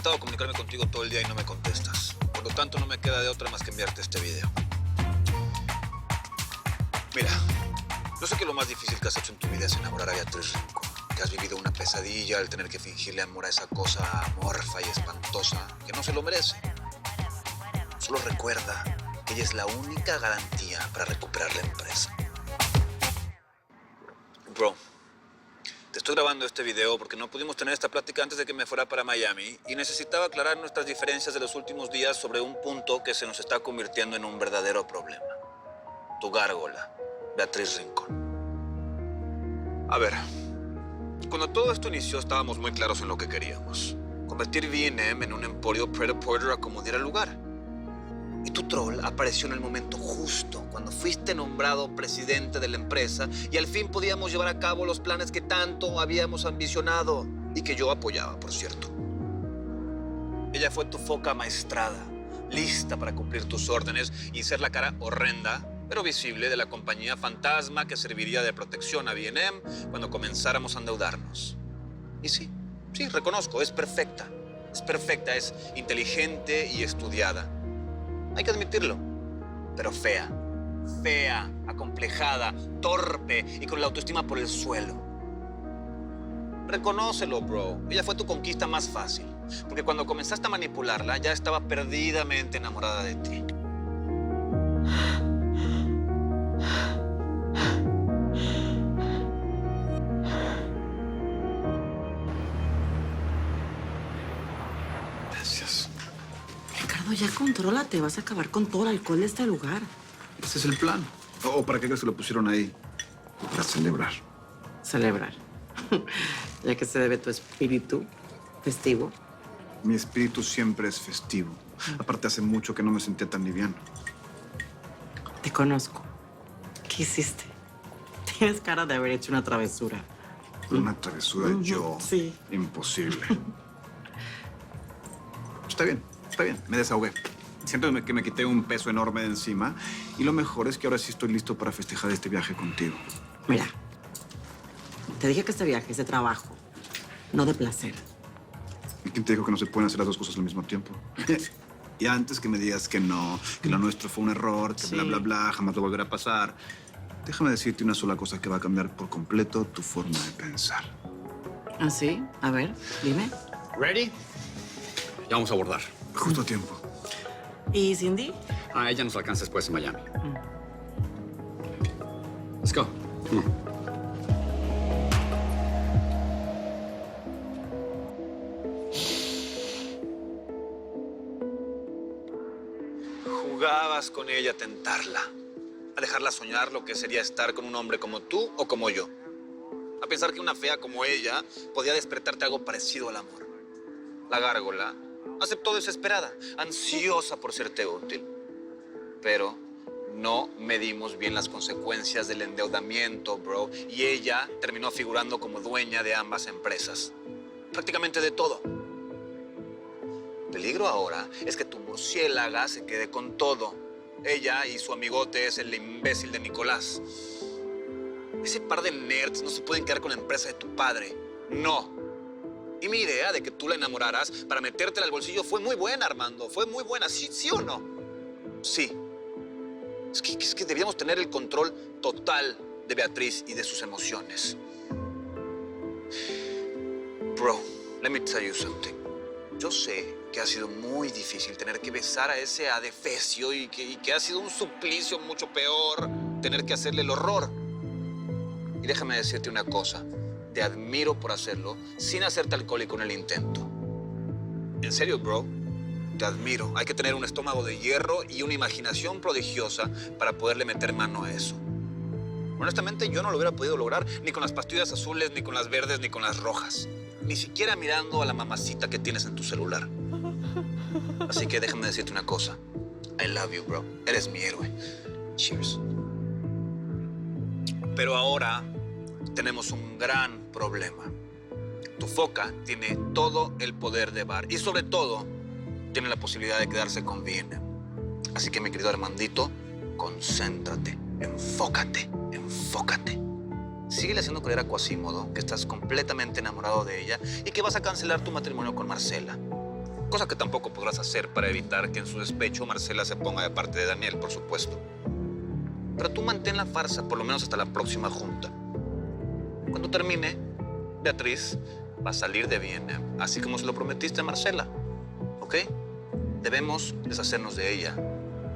intentado comunicarme contigo todo el día y no me contestas. Por lo tanto, no me queda de otra más que enviarte este video. Mira, yo sé que lo más difícil que has hecho en tu vida es enamorar a Beatriz Rincón. Que has vivido una pesadilla al tener que fingirle amor a esa cosa amorfa y espantosa que no se lo merece. Solo recuerda que ella es la única garantía para recuperar la empresa. Bro, te estoy grabando este video porque no pudimos tener esta plática antes de que me fuera para Miami y necesitaba aclarar nuestras diferencias de los últimos días sobre un punto que se nos está convirtiendo en un verdadero problema. Tu gárgola, Beatriz Rincón. A ver, cuando todo esto inició estábamos muy claros en lo que queríamos. Convertir B&M en un emporio Pret-a-Porter a como diera lugar. Y tu troll apareció en el momento justo, cuando fuiste nombrado presidente de la empresa y al fin podíamos llevar a cabo los planes que tanto habíamos ambicionado y que yo apoyaba, por cierto. Ella fue tu foca maestrada, lista para cumplir tus órdenes y ser la cara horrenda, pero visible, de la compañía fantasma que serviría de protección a B&M cuando comenzáramos a endeudarnos. Y sí, reconozco, es perfecta. Es perfecta, es inteligente y estudiada. Hay que admitirlo, pero fea, acomplejada, torpe y con la autoestima por el suelo. Reconócelo, bro. Ella fue tu conquista más fácil, porque cuando comenzaste a manipularla ya estaba perdidamente enamorada de ti. Gracias. Ricardo, ya contrólate. Vas a acabar con todo el alcohol de este lugar. Ese es el plan. ¿O para qué crees que lo pusieron ahí? Para celebrar. Celebrar. Ya que se debe tu espíritu festivo. Mi espíritu siempre es festivo. Aparte, hace mucho que no me sentía tan liviano. Te conozco. ¿Qué hiciste? Tienes cara de haber hecho una travesura. Una travesura yo. Sí. Imposible. Está bien. Me desahogué. Siento que me quité un peso enorme de encima. Y lo mejor es que ahora sí estoy listo para festejar este viaje contigo. Mira, te dije que este viaje es de trabajo, no de placer. ¿Y quién te dijo que no se pueden hacer las dos cosas al mismo tiempo? Y antes que me digas que no, que lo nuestro fue un error, que bla, bla, bla, jamás lo volverá a pasar, déjame decirte una sola cosa que va a cambiar por completo tu forma de pensar. ¿Ah, sí? A ver, dime. ¿Ready? Ya vamos a abordar. Justo a tiempo. ¿Y Cindy? Ah, ella nos alcanza después en Miami. Let's go. Come on. Jugabas con ella a tentarla, a dejarla soñar lo que sería estar con un hombre como tú o como yo. A pensar que una fea como ella podía despertarte algo parecido al amor. La gárgola aceptó desesperada, ansiosa por serte útil. Pero no medimos bien las consecuencias del endeudamiento, bro. Y ella terminó figurando como dueña de ambas empresas. Prácticamente de todo. El peligro ahora es que tu murciélaga se quede con todo. Ella y su amigote es el imbécil de Nicolás. Ese par de nerds no se pueden quedar con la empresa de tu padre. No. Y mi idea de que tú la enamoraras para metértela al bolsillo fue muy buena, Armando. Fue muy buena. ¿Sí o no? Sí. Es que debíamos tener el control total de Beatriz y de sus emociones. Bro, let me tell you something. Yo sé que ha sido muy difícil tener que besar a ese adefesio y que ha sido un suplicio mucho peor tener que hacerle el horror. Y déjame decirte una cosa. Te admiro por hacerlo sin hacerte alcohólico en el intento. En serio, bro. Te admiro. Hay que tener un estómago de hierro y una imaginación prodigiosa para poderle meter mano a eso. Honestamente, yo no lo hubiera podido lograr ni con las pastillas azules, ni con las verdes, ni con las rojas. Ni siquiera mirando a la mamacita que tienes en tu celular. Así que déjame decirte una cosa. I love you, bro. Eres mi héroe. Cheers. Pero ahora tenemos un gran problema. Tu foca tiene todo el poder de Bar y sobre todo tiene la posibilidad de quedarse con B&M. Así que, mi querido Armandito, concéntrate, enfócate. Síguele haciendo creer a Quasimodo que estás completamente enamorado de ella y que vas a cancelar tu matrimonio con Marcela. Cosa que tampoco podrás hacer para evitar que en su despecho Marcela se ponga de parte de Daniel, por supuesto. Pero tú mantén la farsa, por lo menos hasta la próxima junta. Cuando termine, Beatriz va a salir de Viena, así como se lo prometiste a Marcela, ¿ok? Debemos deshacernos de ella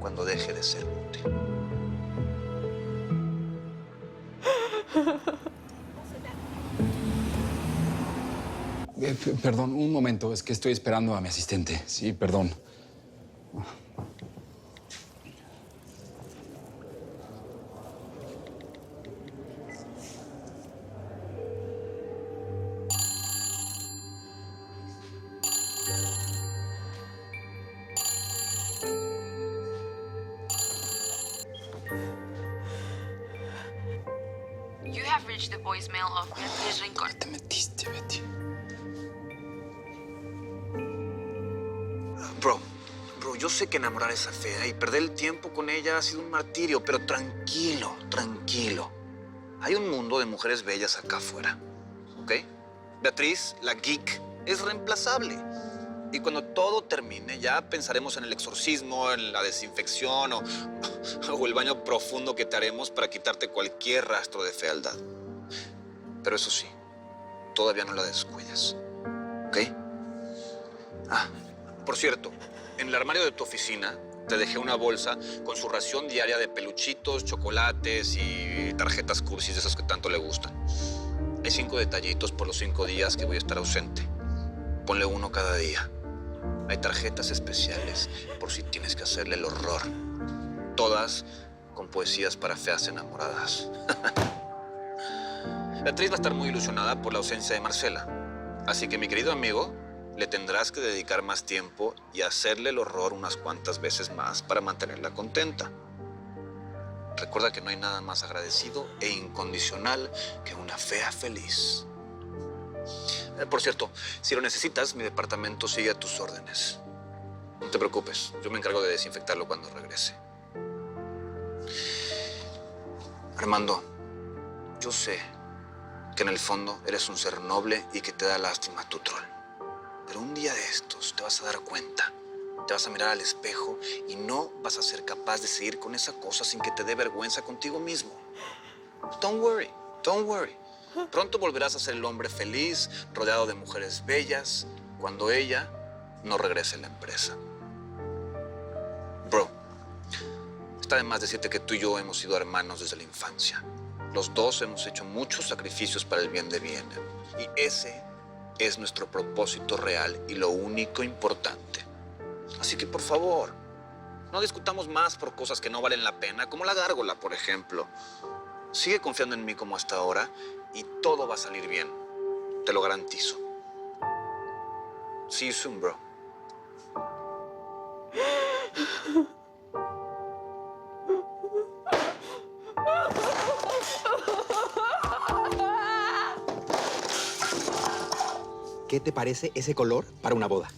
cuando deje de ser útil. Perdón, un momento. Es que estoy esperando a mi asistente. Sí, perdón. You have reached the voicemail of Beatriz Rincón. ¿Qué te metiste, Betty? Bro, yo sé que enamorar a esa fea y perder el tiempo con ella ha sido un martirio, pero tranquilo, tranquilo. Hay un mundo de mujeres bellas acá afuera, ¿ok? Beatriz, la geek, es reemplazable. Y cuando todo termine, ya pensaremos en el exorcismo, en la desinfección o el baño profundo que te haremos para quitarte cualquier rastro de fealdad. Pero eso sí, todavía no la descuides, ¿ok? Ah, por cierto, en el armario de tu oficina te dejé una bolsa con su ración diaria de peluchitos, chocolates y tarjetas cursis de esas que tanto le gustan. Hay 5 detallitos por los 5 días que voy a estar ausente. Ponle uno cada día. Hay tarjetas especiales por si tienes que hacerle el horror. Todas con poesías para feas enamoradas. Beatriz va a estar muy ilusionada por la ausencia de Marcela. Así que, mi querido amigo, le tendrás que dedicar más tiempo y hacerle el horror unas cuantas veces más para mantenerla contenta. Recuerda que no hay nada más agradecido e incondicional que una fea feliz. Por cierto, si lo necesitas, mi departamento sigue a tus órdenes. No te preocupes, yo me encargo de desinfectarlo cuando regrese. Armando, yo sé que en el fondo eres un ser noble y que te da lástima tu troll. Pero un día de estos te vas a dar cuenta. Te vas a mirar al espejo y no vas a ser capaz de seguir con esa cosa sin que te dé vergüenza contigo mismo. Don't worry, don't worry. Pronto volverás a ser el hombre feliz, rodeado de mujeres bellas, cuando ella no regrese a la empresa. Bro, está de más decirte que tú y yo hemos sido hermanos desde la infancia. Los dos hemos hecho muchos sacrificios para el bien de Viena. Y ese es nuestro propósito real y lo único importante. Así que, por favor, no discutamos más por cosas que no valen la pena, como la gárgola, por ejemplo. Sigue confiando en mí como hasta ahora y todo va a salir bien. Te lo garantizo. See you soon, bro. ¿Qué te parece ese color para una boda?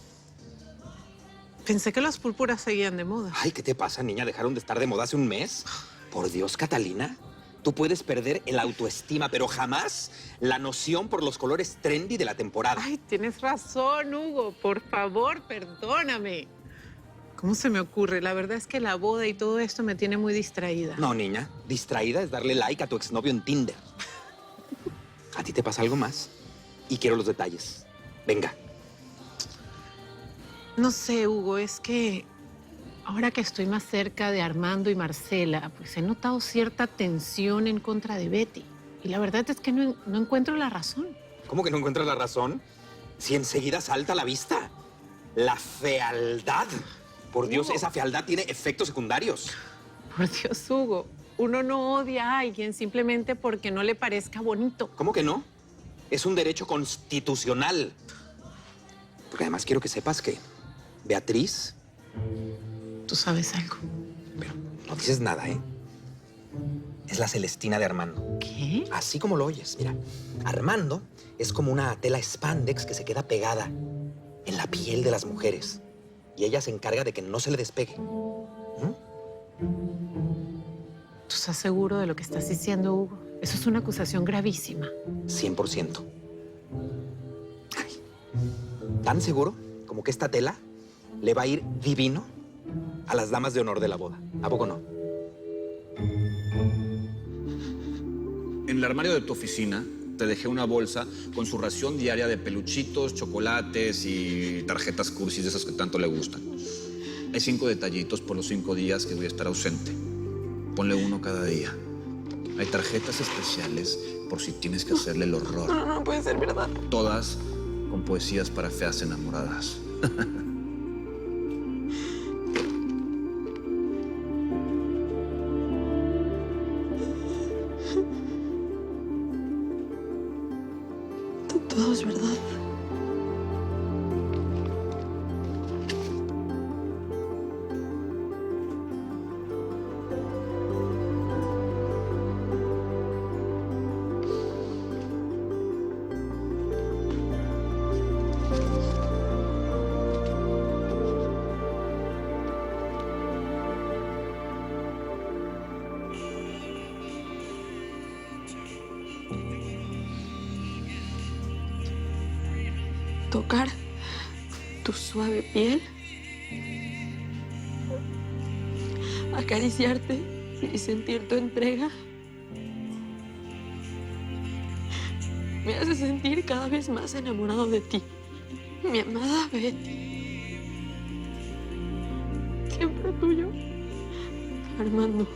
Pensé que las púrpuras seguían de moda. Ay, ¿qué te pasa, niña? ¿Dejaron de estar de moda hace un mes? Por Dios, Catalina. Tú puedes perder el autoestima, pero jamás la noción por los colores trendy de la temporada. Ay, tienes razón, Hugo. Por favor, perdóname. ¿Cómo se me ocurre? La verdad es que la boda y todo esto me tiene muy distraída. No, niña. Distraída es darle like a tu exnovio en Tinder. ¿A ti te pasa algo más? Y quiero los detalles. Venga. No sé, Hugo, es que ahora que estoy más cerca de Armando y Marcela, pues he notado cierta tensión en contra de Betty. Y la verdad es que no encuentro la razón. ¿Cómo que no encuentras la razón? Si enseguida salta a la vista. La fealdad. Por Dios, Hugo. esa fealdad tiene efectos secundarios. Por Dios, Hugo, uno no odia a alguien simplemente porque no le parezca bonito. ¿Cómo que no? Es un derecho constitucional. Porque además quiero que sepas que Beatriz... ¿Tú sabes algo? Pero no dices nada, ¿eh? Es la Celestina de Armando. ¿Qué? Así como lo oyes, mira. Armando es como una tela spandex que se queda pegada en la piel de las mujeres. Y ella se encarga de que no se le despegue. ¿Mm? ¿Tú estás seguro de lo que estás diciendo, Hugo? Eso es una acusación gravísima. 100%. Ay, tan seguro como que esta tela le va a ir divino a las damas de honor de la boda. ¿A poco no? En el armario de tu oficina te dejé una bolsa con su ración diaria de peluchitos, chocolates y tarjetas cursis de esas que tanto le gustan. Hay 5 detallitos por los 5 días que voy a estar ausente. Ponle uno cada día. Hay tarjetas especiales por si tienes que hacerle el horror. No puede ser verdad. Todas con poesías para feas enamoradas. Todo es verdad. Tocar tu suave piel, acariciarte y sentir tu entrega, me hace sentir cada vez más enamorado de ti, mi amada Betty. Siempre tuyo, Armando.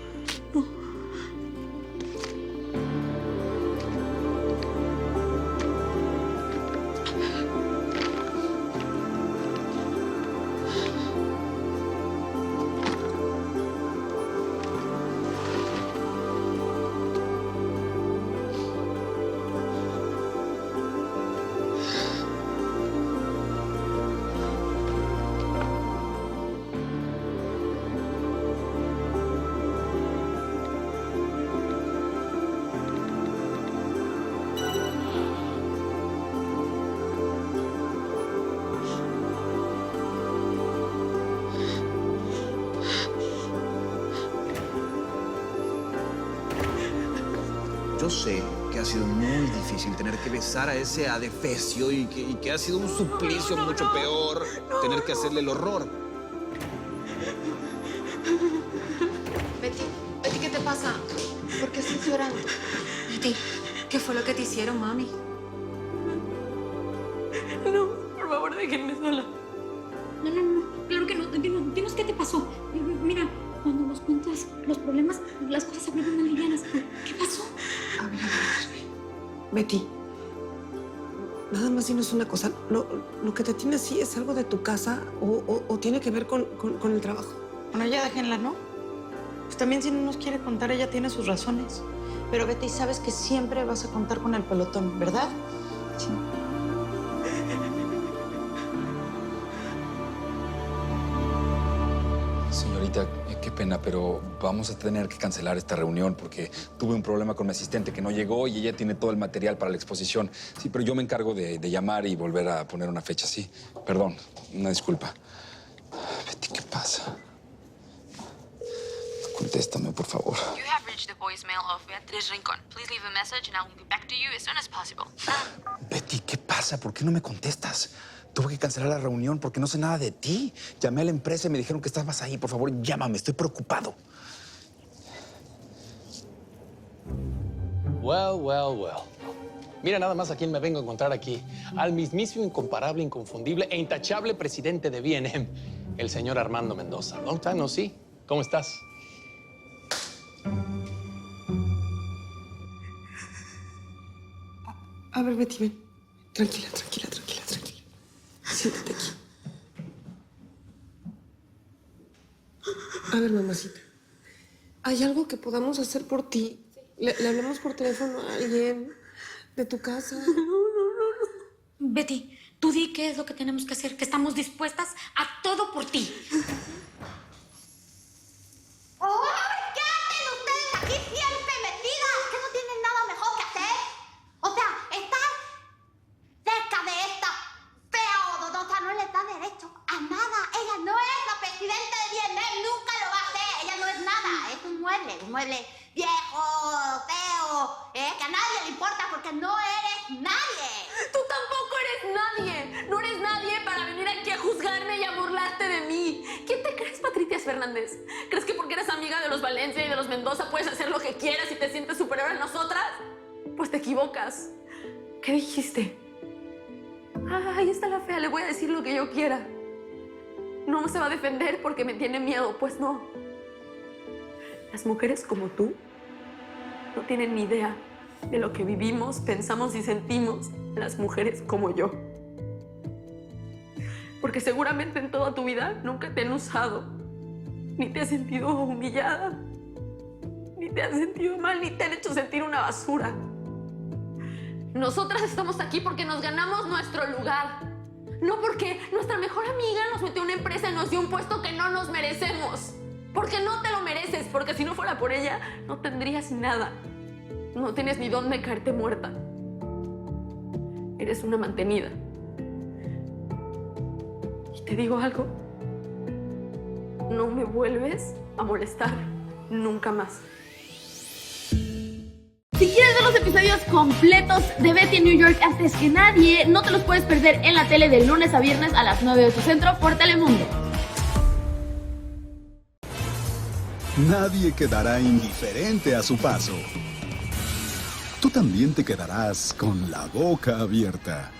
Yo sé que ha sido muy difícil tener que besar a ese adefesio y que ha sido un suplicio mucho peor tener que hacerle el horror. Betty, ¿qué te pasa? ¿Por qué estás llorando? Betty, ¿qué fue lo que te hicieron, mami? No, por favor, déjenme sola. No, claro que no. Dinos qué te pasó. Mira, cuando nos cuentas los problemas, las cosas se vuelven más livianas. ¿Qué pasó? A ver. Betty, nada más dinos una cosa. ¿Lo que te tiene así es algo de tu casa o tiene que ver con el trabajo? Bueno, ya déjenla, ¿no? Pues también si no nos quiere contar, ella tiene sus razones. Pero Betty, sabes que siempre vas a contar con el pelotón, ¿verdad? Sí. Señorita, qué pena, pero vamos a tener que cancelar esta reunión porque tuve un problema con mi asistente que no llegó y ella tiene todo el material para la exposición. Sí, pero yo me encargo de llamar y volver a poner una fecha, sí. Perdón, una disculpa. Betty, ¿qué pasa? Contéstame, por favor. You have reached the voicemail of Beatriz Rincón. Please leave a message and I will get back to you as soon as possible. Betty, ¿qué pasa? ¿Por qué no me contestas? Tuve que cancelar la reunión porque no sé nada de ti. Llamé a la empresa y me dijeron que estabas ahí. Por favor, llámame. Estoy preocupado. Well. Mira nada más a quién me vengo a encontrar aquí. Al mismísimo, incomparable, inconfundible e intachable presidente de B&M, el señor Armando Mendoza. Long time no see. ¿Cómo estás? A ver, Betty, ven. Tranquila. Siéntate aquí. A ver, mamacita. ¿Hay algo que podamos hacer por ti? ¿Le hablamos por teléfono a alguien de tu casa? No. Betty, tú di qué es lo que tenemos que hacer, que estamos dispuestas a todo por ti. ¡Quédense ustedes aquí siempre metidas! ¿Que no tienen nada mejor que hacer? O sea, estar cerca de esta fea odontosa no les da derecho a nada. Ella no es la presidenta de B&M, nunca lo va a hacer. Ella no es nada, es un mueble viejo, feo, que a nadie le importa porque no eres nadie. Tú tampoco eres nadie. No eres nadie para venir aquí a juzgar Fernández? ¿Crees que porque eres amiga de los Valencia y de los Mendoza puedes hacer lo que quieras y te sientes superior a nosotras? Pues te equivocas. ¿Qué dijiste? Ah, ahí está la fea, le voy a decir lo que yo quiera. No se va a defender porque me tiene miedo. Pues no. Las mujeres como tú no tienen ni idea de lo que vivimos, pensamos y sentimos las mujeres como yo. Porque seguramente en toda tu vida nunca te han usado, ni te has sentido humillada, ni te has sentido mal, ni te han hecho sentir una basura. Nosotras estamos aquí porque nos ganamos nuestro lugar, no porque nuestra mejor amiga nos metió a una empresa y nos dio un puesto que no nos merecemos. Porque no te lo mereces, porque si no fuera por ella, no tendrías nada. No tienes ni dónde caerte muerta. Eres una mantenida. Y te digo algo, no me vuelves a molestar nunca más. Si quieres ver los episodios completos de Betty en New York antes que nadie, no te los puedes perder en la tele de lunes a viernes a las 9 de tu centro por Telemundo. Nadie quedará indiferente a su paso. Tú también te quedarás con la boca abierta.